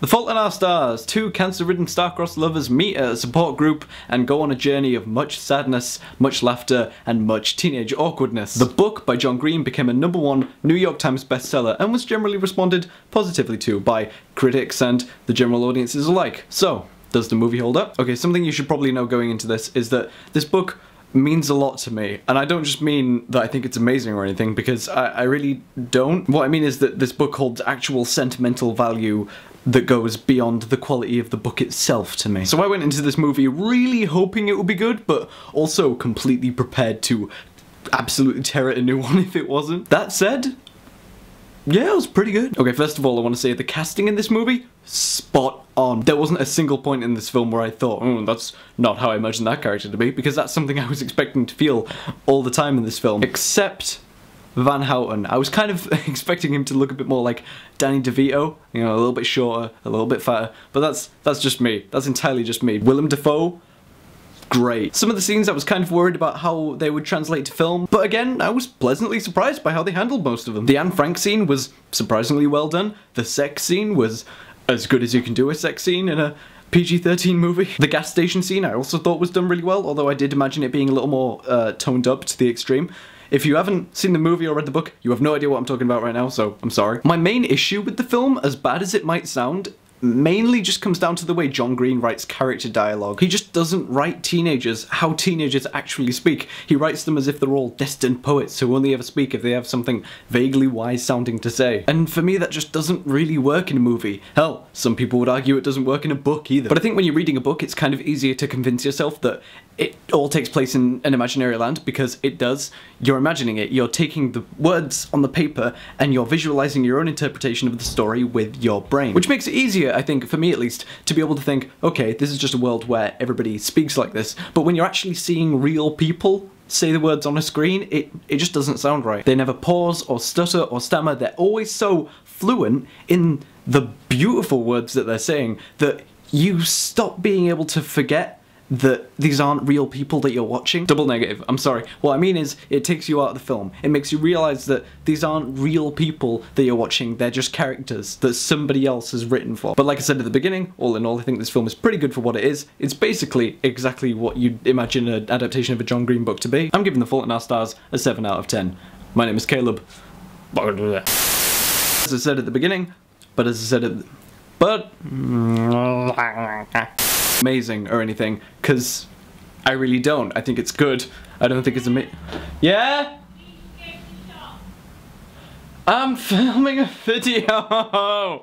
The Fault in Our Stars. Two cancer-ridden star-crossed lovers meet at a support group and go on a journey of much sadness, much laughter, and much teenage awkwardness. The book by John Green became a #1 New York Times bestseller and was generally responded positively to by critics and the general audiences alike. So, does the movie hold up? Okay, something you should probably know going into this is that this book means a lot to me, and I don't just mean that I think it's amazing or anything, because I really don't. What I mean is that this book holds actual sentimental value that goes beyond the quality of the book itself to me. So I went into this movie really hoping it would be good, but also completely prepared to absolutely tear it a new one if it wasn't. That said, yeah, it was pretty good. Okay, first of all, I want to say the casting in this movie, spot on. There wasn't a single point in this film where I thought, oh, that's not how I imagined that character to be, because that's something I was expecting to feel all the time in this film. Except Van Houten. I was kind of expecting him to look a bit more like Danny DeVito, you know, a little bit shorter, a little bit fatter, but that's just me. That's entirely just me. Willem Dafoe, great. Some of the scenes I was kind of worried about how they would translate to film, but again, I was pleasantly surprised by how they handled most of them. The Anne Frank scene was surprisingly well done. The sex scene was as good as you can do a sex scene in a PG-13 movie. The gas station scene I also thought was done really well, although I did imagine it being a little more toned up to the extreme. If you haven't seen the movie or read the book, you have no idea what I'm talking about right now, so I'm sorry. My main issue with the film, as bad as it might sound, mainly just comes down to the way John Green writes character dialogue. He just doesn't write teenagers how teenagers actually speak. He writes them as if they're all destined poets who only ever speak if they have something vaguely wise sounding to say. And for me, that just doesn't really work in a movie. Hell, some people would argue it doesn't work in a book either. But I think when you're reading a book, it's kind of easier to convince yourself that it all takes place in an imaginary land, because it does. You're imagining it, you're taking the words on the paper and you're visualizing your own interpretation of the story with your brain. Which makes it easier, I think, for me at least, to be able to think, okay, this is just a world where everybody speaks like this, but when you're actually seeing real people say the words on a screen, it just doesn't sound right. They never pause or stutter or stammer, they're always so fluent in the beautiful words that they're saying that you stop being able to forget that these aren't real people that you're watching. Double negative, I'm sorry. What I mean is, it takes you out of the film. It makes you realize that these aren't real people that you're watching, they're just characters that somebody else has written for. But like I said at the beginning, all in all, I think this film is pretty good for what it is. It's basically exactly what you'd imagine an adaptation of a John Green book to be. I'm giving The Fault in Our Stars a 7 out of 10. My name is Caleb. As I said at the beginning, but as I said at the... But... amazing or anything, because I really don't. I think it's good. I don't think it's amazing. Yeah? I'm filming a video!